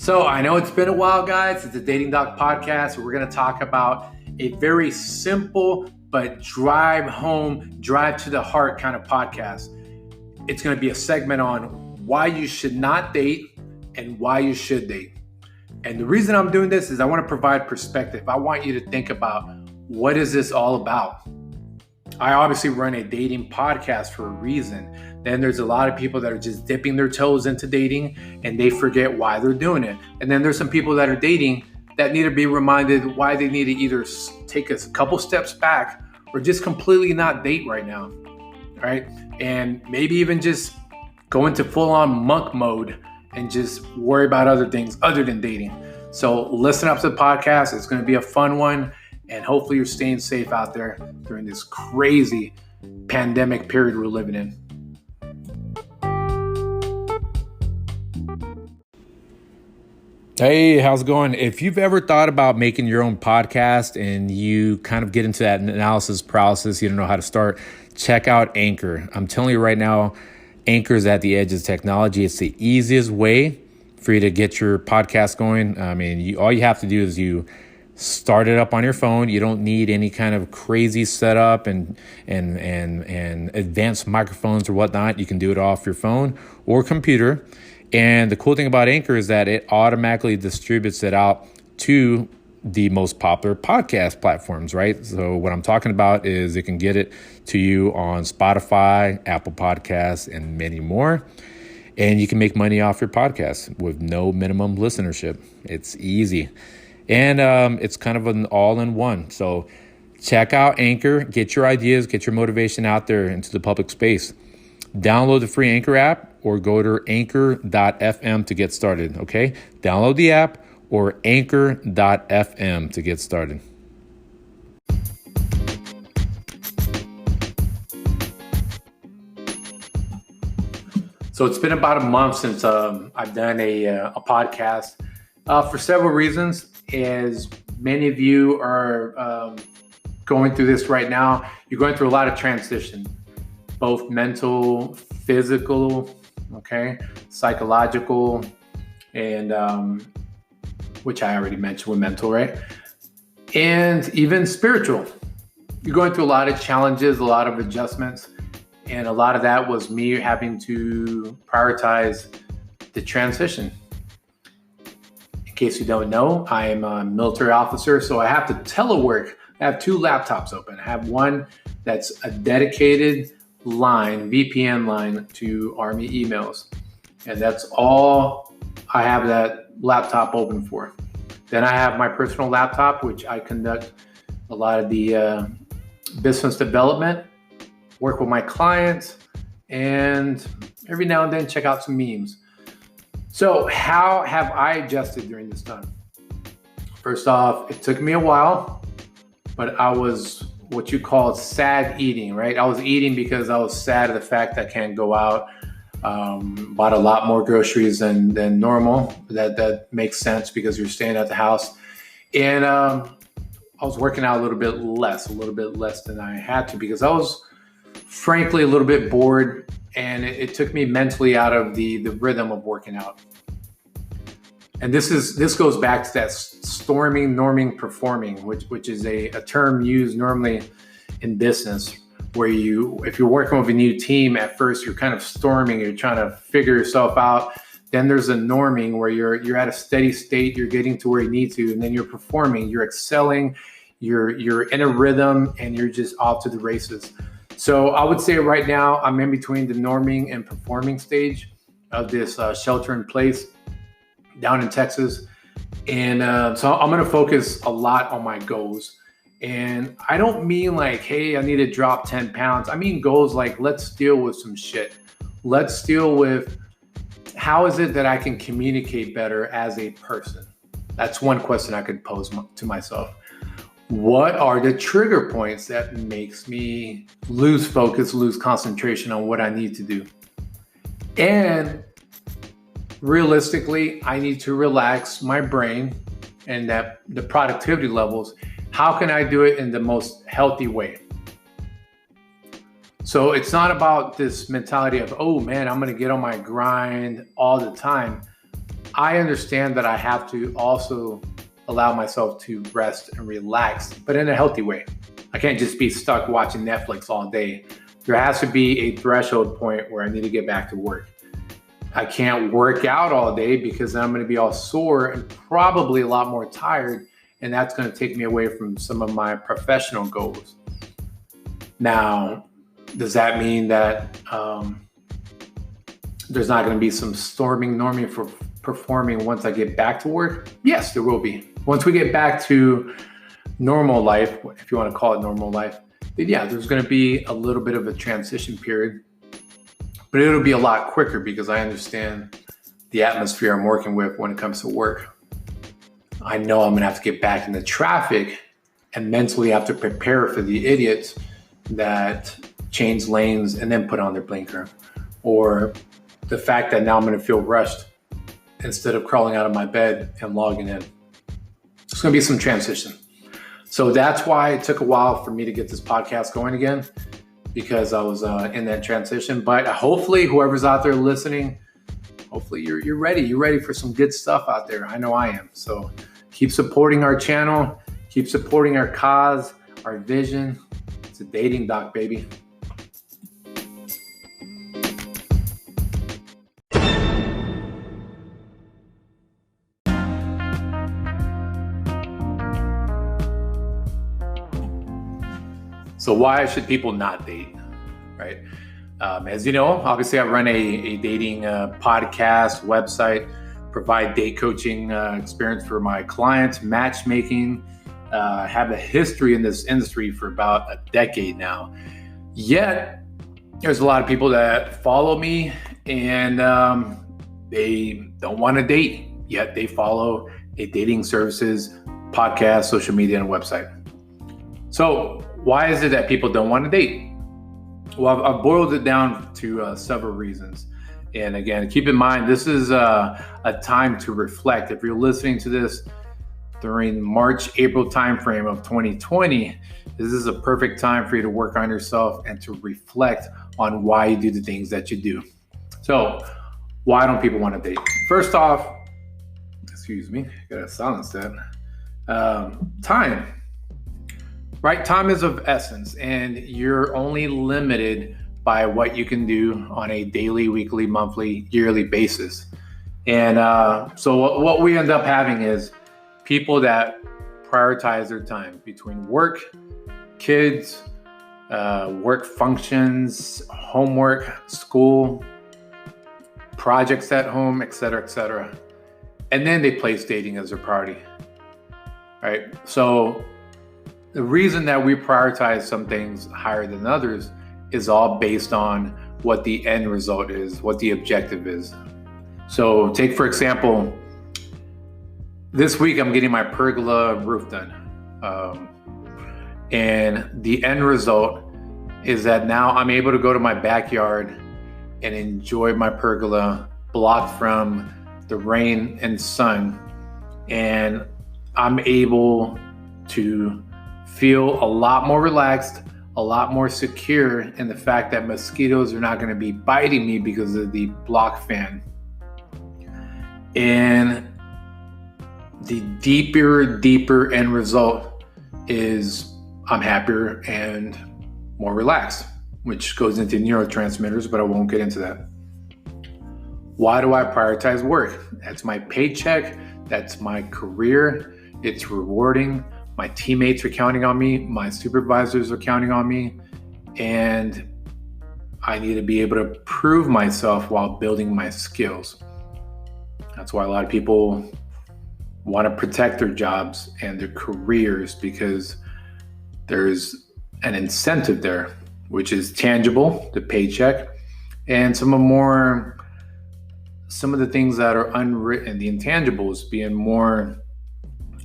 So I know it's been a while, guys. It's a Dating Doc podcast. We're going to talk about a very simple but drive to the heart kind of podcast. It's going to be a segment on why you should not date and why you should date. And the reason I'm doing this is I want to provide perspective. I want you to think about, what is this all about? I obviously run a dating podcast for a reason. Then there's a lot of people that are just dipping their toes into dating and they forget why they're doing it. And then there's some people that are dating that need to be reminded why they need to either take a couple steps back or just completely not date right now, right? And maybe even just go into full-on monk mode and just worry about other things other than dating. So listen up to the podcast. It's going to be a fun one. And hopefully you're staying safe out there during this crazy pandemic period we're living in. Hey, how's it going? If you've ever thought about making your own podcast and you kind of get into that analysis paralysis, you don't know how to start, check out Anchor. I'm telling you right now, Anchor is at the edge of technology. It's the easiest way for you to get your podcast going. I mean, all you have to do is you start it up on your phone. You don't need any kind of crazy setup and advanced microphones or whatnot. You can do it off your phone or computer. And the cool thing about Anchor is that it automatically distributes it out to the most popular podcast platforms, right? So what I'm talking about is it can get it to you on Spotify, Apple Podcasts, and many more. And you can make money off your podcast with no minimum listenership. It's easy. And it's kind of an all-in-one. So check out Anchor, get your ideas, get your motivation out there into the public space. Download the free Anchor app or go to anchor.fm to get started, okay? Download the app or anchor.fm to get started. So it's been about a month since I've done a podcast for several reasons. As many of you are going through this right now, you're going through a lot of transition, both mental, physical, okay, psychological, and which I already mentioned with mental, right? And even spiritual. You're going through a lot of challenges, a lot of adjustments, and a lot of that was me having to prioritize the transition. In case you don't know, I am a military officer, so I have to telework. I have two laptops open. I have one that's a dedicated line, VPN line to Army emails. And that's all I have that laptop open for. Then I have my personal laptop, which I conduct a lot of the business development, work with my clients, and every now and then check out some memes. So how have I adjusted during this time? First off, it took me a while, but I was what you call sad eating, right? I was eating because I was sad at the fact that I can't go out. Bought a lot more groceries than normal. That makes sense because you're staying at the house. And I was working out a little bit less than I had to because I was frankly a little bit bored, and it took me mentally out of the rhythm of working out. And this goes back to that storming, norming, performing, which is a term used normally in business, where if you're working with a new team, at first you're kind of storming, you're trying to figure yourself out. Then there's a norming where you're at a steady state, you're getting to where you need to, and then you're performing, you're excelling, you're in a rhythm, and you're just off to the races. So I would say right now I'm in between the norming and performing stage of this shelter in place down in Texas. And so I'm going to focus a lot on my goals. And I don't mean like, hey, I need to drop 10 pounds. I mean goals like, let's deal with some shit. Let's deal with how is it that I can communicate better as a person? That's one question I could pose to myself. What are the trigger points that makes me lose focus, lose concentration on what I need to do? And realistically, I need to relax my brain and that the productivity levels. How can I do it in the most healthy way? So it's not about this mentality of, oh man, I'm going to get on my grind all the time. I understand that I have to also allow myself to rest and relax, but in a healthy way. I can't just be stuck watching Netflix all day. There has to be a threshold point where I need to get back to work. I can't work out all day because I'm going to be all sore and probably a lot more tired, and that's going to take me away from some of my professional goals. Now, does that mean that there's not going to be some norming for performing once I get back to work? Yes, there will be. Once we get back to normal life, if you want to call it normal life, then yeah, there's going to be a little bit of a transition period, but it'll be a lot quicker because I understand the atmosphere I'm working with when it comes to work. I know I'm going to have to get back in the traffic and mentally have to prepare for the idiots that change lanes and then put on their blinker, or the fact that now I'm going to feel rushed instead of crawling out of my bed and logging in. It's going to be some transition. So that's why it took a while for me to get this podcast going again, because I was in that transition. But hopefully whoever's out there listening, hopefully you're ready. You're ready for some good stuff out there. I know I am. So keep supporting our channel. Keep supporting our cause, our vision. It's a dating doc, baby. So why should people not date, right? As you know, obviously I run a dating podcast, website, provide date coaching experience for my clients, matchmaking, have a history in this industry for about a decade now. Yet, there's a lot of people that follow me and they don't want to date, yet they follow a dating services, podcast, social media, and website. So why is it that people don't want to date? Well, I've boiled it down to several reasons. And again, keep in mind, this is a time to reflect. If you're listening to this during March, April timeframe of 2020, this is a perfect time for you to work on yourself and to reflect on why you do the things that you do. So why don't people want to date? First off, excuse me, gotta silence that. Time. Right? Time is of essence, and you're only limited by what you can do on a daily, weekly, monthly, yearly basis. And so what we end up having is people that prioritize their time between work, kids, work functions, homework, school, projects at home, et cetera, et cetera. And then they place dating as their priority, right? So the reason that we prioritize some things higher than others is all based on what the end result is, what the objective is. So take, for example, this week I'm getting my pergola roof done. And the end result is that now I'm able to go to my backyard and enjoy my pergola blocked from the rain and sun. And I'm able to feel a lot more relaxed, a lot more secure in the fact that mosquitoes are not going to be biting me because of the block fan. And the deeper end result is I'm happier and more relaxed, which goes into neurotransmitters, but I won't get into that. Why do I prioritize work? That's my paycheck. That's my career. It's rewarding. My teammates are counting on me. My supervisors are counting on me. And I need to be able to prove myself while building my skills. That's why a lot of people want to protect their jobs and their careers, because there's an incentive there, which is tangible, the paycheck, and some of the things that are unwritten, the intangibles being more,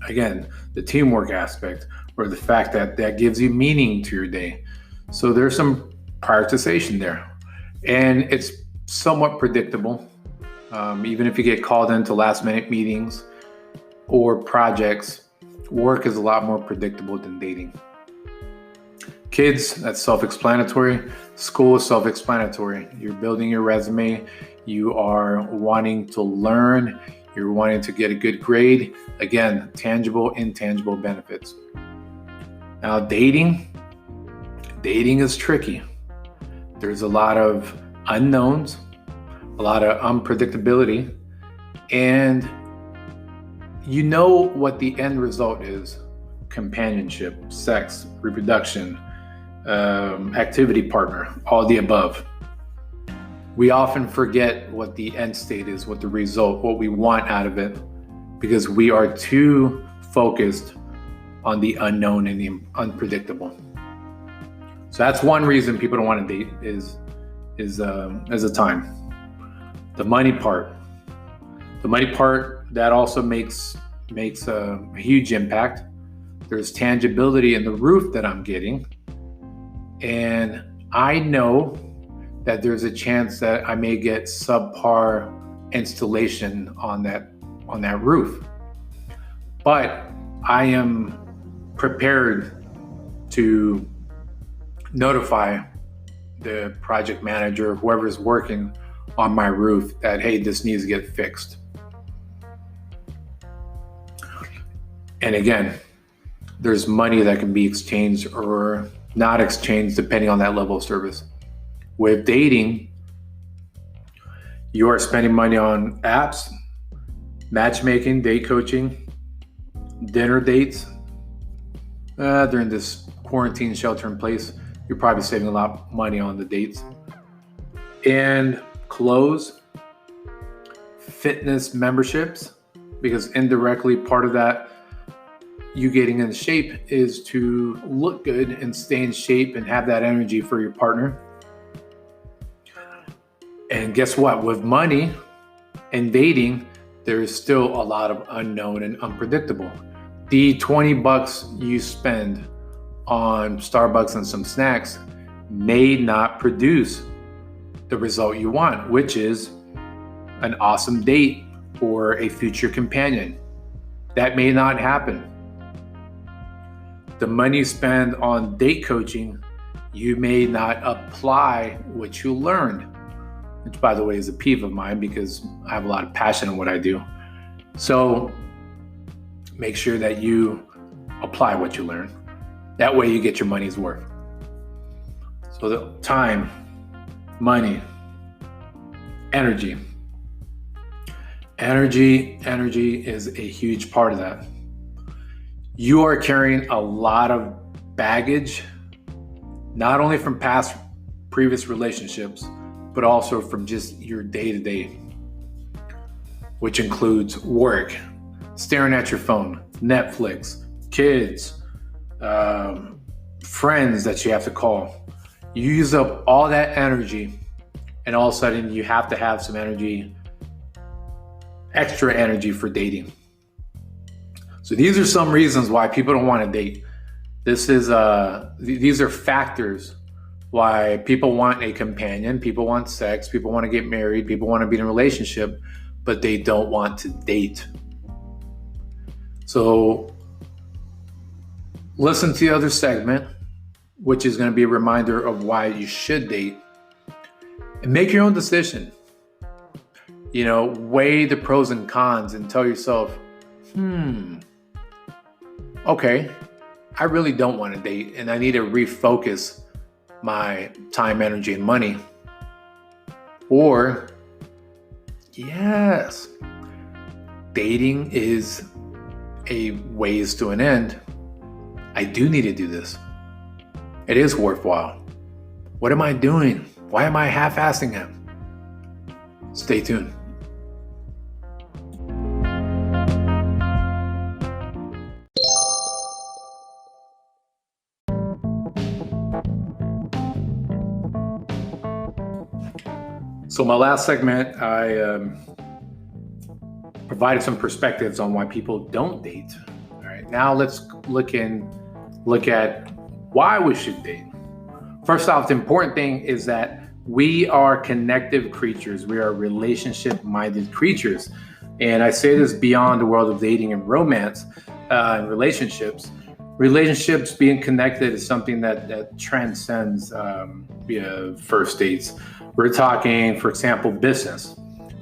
again, the teamwork aspect, or the fact that gives you meaning to your day. So there's some prioritization there, and it's somewhat predictable. Even if you get called into last minute meetings or projects, work is a lot more predictable than dating. Kids, that's self-explanatory. School is self-explanatory. You're building your resume. You are wanting to learn. You're wanting to get a good grade. Again, tangible, intangible benefits. Now, dating is tricky. There's a lot of unknowns, a lot of unpredictability, and you know what the end result is: companionship, sex, reproduction, activity partner, all the above. We often forget what the end state is, what the result, what we want out of it, because we are too focused on the unknown and the unpredictable. So that's one reason people don't want to date is a time. The money part. The money part, that also makes a huge impact. There's tangibility in the roof that I'm getting. And I know that there's a chance that I may get subpar installation on that roof. But I am prepared to notify the project manager, whoever's working on my roof, that, hey, this needs to get fixed. And again, there's money that can be exchanged or not exchanged depending on that level of service. With dating, you are spending money on apps, matchmaking, date coaching, dinner dates. During this quarantine shelter in place, you're probably saving a lot of money on the dates. And clothes, fitness memberships, because indirectly part of that, you getting in shape, is to look good and stay in shape and have that energy for your partner. And guess what? With money and dating, there's still a lot of unknown and unpredictable. The $20 you spend on Starbucks and some snacks may not produce the result you want, which is an awesome date or a future companion. That may not happen. The money you spend on date coaching, you may not apply what you learned, which, by the way, is a peeve of mine because I have a lot of passion in what I do. So make sure that you apply what you learn. That way you get your money's worth. So the time, money, energy. Energy is a huge part of that. You are carrying a lot of baggage, not only from previous relationships, but also from just your day-to-day, which includes work, staring at your phone, Netflix, kids, friends that you have to call. You use up all that energy, and all of a sudden you have to have some energy, extra energy for dating. So these are some reasons why people don't want to date. These are factors why people want a companion, people want sex, people want to get married, people want to be in a relationship, but they don't want to date. So listen to the other segment, which is going to be a reminder of why you should date, and make your own decision. Weigh the pros and cons and tell yourself, okay, I really don't want to date and I need to refocus my time, energy, and money. Or, yes, dating is a ways to an end. I do need to do this. It is worthwhile. What am I doing? Why am I half-assing it? Stay tuned. So my last segment, I provided some perspectives on why people don't date. All right, now let's look at why we should date. First off, the important thing is that we are connective creatures. We are relationship-minded creatures. And I say this beyond the world of dating and romance and relationships. Relationships, being connected, is something that transcends first dates. We're talking, for example, business.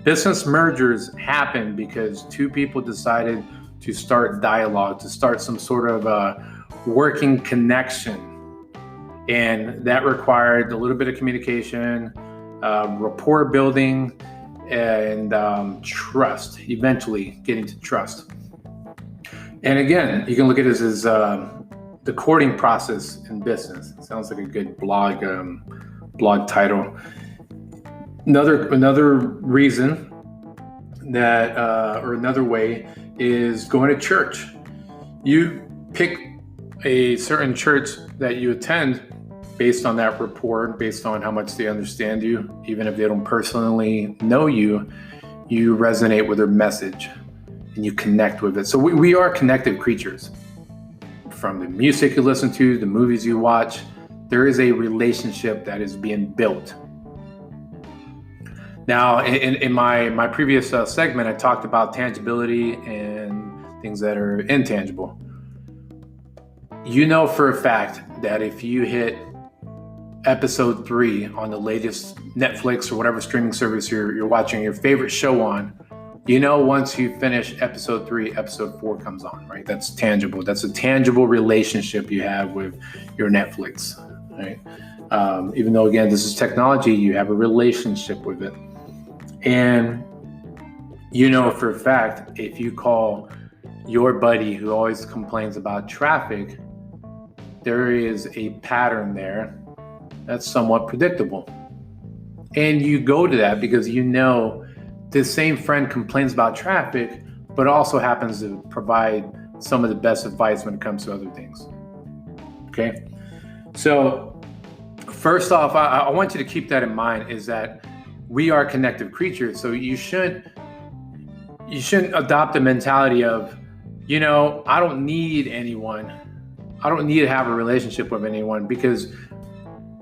Business mergers happen because two people decided to start dialogue, to start some sort of working connection. And that required a little bit of communication, rapport building, and trust, eventually getting to trust. And again, you can look at this as the courting process in business. It sounds like a good blog title. Another reason that, or another way, is going to church. You pick a certain church that you attend based on that rapport, based on how much they understand you. Even if they don't personally know you, you resonate with their message and you connect with it. So we are connective creatures. From the music you listen to, the movies you watch, there is a relationship that is being built. Now, in my previous segment, I talked about tangibility and things that are intangible. You know for a fact that if you hit episode 3 on the latest Netflix or whatever streaming service you're watching your favorite show on, you know once you finish episode 3, episode 4 comes on, right? That's tangible. That's a tangible relationship you have with your Netflix, right? Even though, again, this is technology, you have a relationship with it. And you know for a fact, if you call your buddy who always complains about traffic, there is a pattern there that's somewhat predictable. And you go to that because you know this same friend complains about traffic, but also happens to provide some of the best advice when it comes to other things. Okay? So first off, I want you to keep that in mind, is that we are connective creatures. So you shouldn't adopt the mentality of, I don't need anyone. I don't need to have a relationship with anyone, because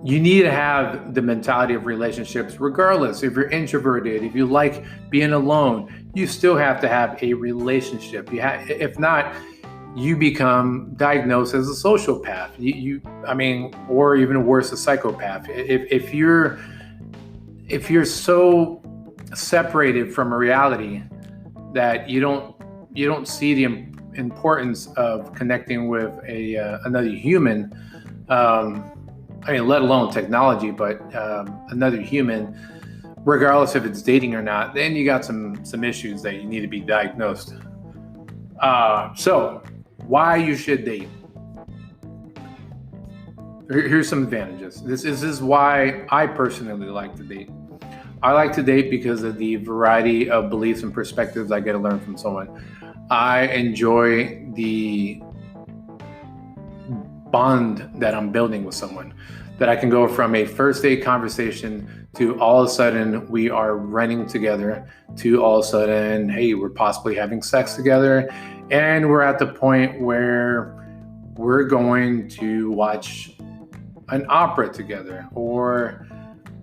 you need to have the mentality of relationships regardless. If you're introverted, if you like being alone, you still have to have a relationship. If not, you become diagnosed as a sociopath. Or even worse, a psychopath. If you're so separated from a reality that you don't see the importance of connecting with another human, let alone technology, but another human, regardless if it's dating or not, then you got some issues that you need to be diagnosed. So why you should date? Here's some advantages. This is why I personally like to date. I like to date because of the variety of beliefs and perspectives I get to learn from someone. I enjoy the bond that I'm building with someone, that I can go from a first date conversation to all of a sudden we are running together, to all of a sudden, hey, we're possibly having sex together, and we're at the point where we're going to watch an opera together, or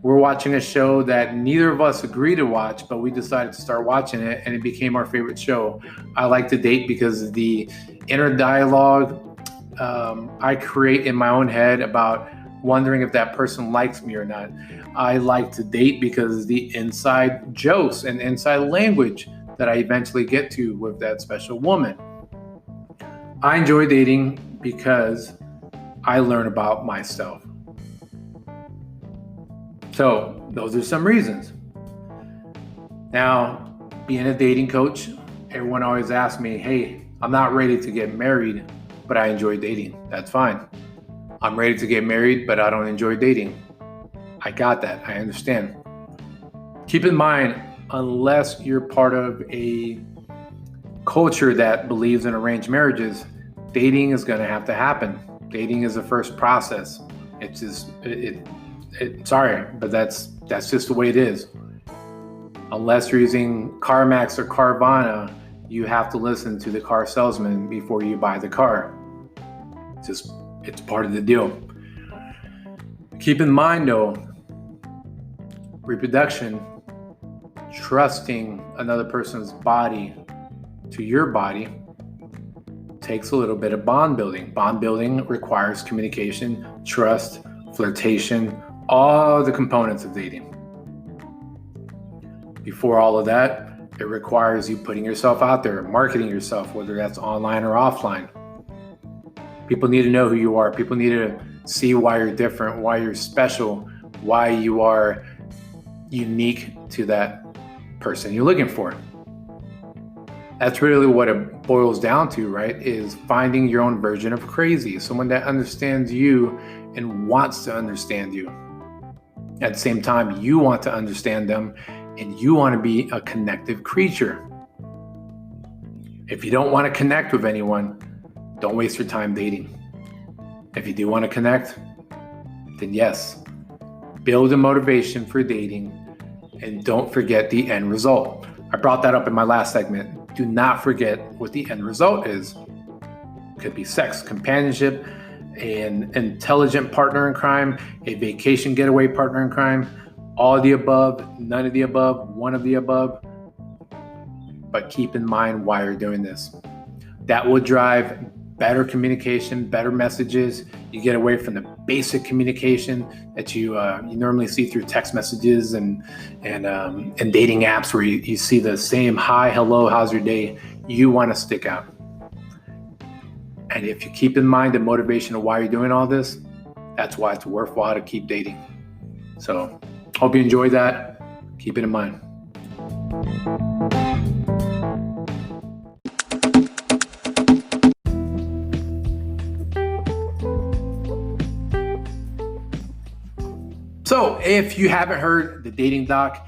we're watching a show that neither of us agreed to watch, but we decided to start watching it and it became our favorite show. I like to date because of the inner dialogue I create in my own head about wondering if that person likes me or not. I like to date because of the inside jokes and inside language that I eventually get to with that special woman. I enjoy dating because I learn about myself. So those are some reasons. Now, being a dating coach, everyone always asks me, hey, I'm not ready to get married, but I enjoy dating. That's fine. I'm ready to get married, but I don't enjoy dating. I got that. I understand. Keep in mind, unless you're part of a culture that believes in arranged marriages, dating is going to have to happen. Dating is the first process. It's just, sorry, but that's just the way it is. Unless you're using CarMax or Carvana, you have to listen to the car salesman before you buy the car. It's part of the deal. Keep in mind though, reproduction, trusting another person's body to your body, takes a little bit of bond building. Bond building requires communication, trust, flirtation, all the components of dating. Before all of that, it requires you putting yourself out there, marketing yourself, whether that's online or offline. People need to know who you are. People need to see why you're different, why you're special, why you are unique to that person you're looking for. That's really what it boils down to, right? Is finding your own version of crazy, someone that understands you and wants to understand you. At the same time, you want to understand them and you want to be a connective creature. If you don't want to connect with anyone, don't waste your time dating. If you do want to connect, then yes, build a motivation for dating and don't forget the end result. I brought that up in my last segment. Do not forget what the end result is. It could be sex, companionship, an intelligent partner in crime, a vacation getaway partner in crime, all of the above, none of the above, one of the above. But keep in mind why you're doing this. That will drive better communication, better messages. You get away from the basic communication that you normally see through text messages and dating apps where you see the same hi, hello, how's your day? You want to stick out. And if you keep in mind the motivation of why you're doing all this, that's why it's worthwhile to keep dating. So hope you enjoyed that. Keep it in mind. So if you haven't heard, the Dating Doc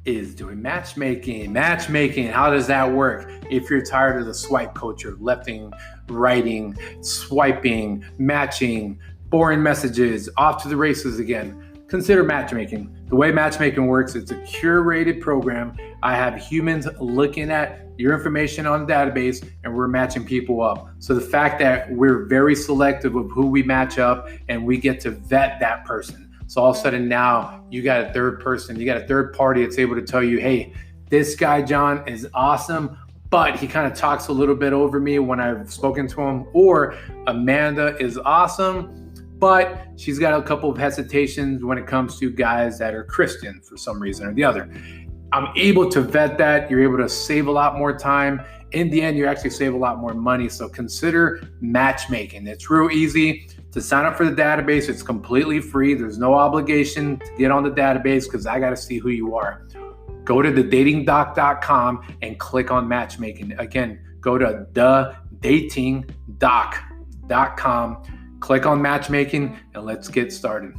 is doing matchmaking. Matchmaking, how does that work? If you're tired of the swipe culture, lefting, righting, swiping, matching, boring messages, off to the races again, consider matchmaking. The way matchmaking works, it's a curated program. I have humans looking at your information on the database and we're matching people up. So the fact that we're very selective of who we match up and we get to vet that person. So all of a sudden now you got a third person, you got a third party that's able to tell you, hey, this guy, John, is awesome, but he kind of talks a little bit over me when I've spoken to him. Or Amanda is awesome, but she's got a couple of hesitations when it comes to guys that are Christian for some reason or the other. I'm able to vet that. You're able to save a lot more time. In the end, you actually save a lot more money. So consider matchmaking. It's real easy to sign up for the database. It's completely free. There's no obligation to get on the database because I got to see who you are. Go to thedatingdoc.com and click on matchmaking. Again, go to thedatingdoc.com, click on matchmaking, and let's get started.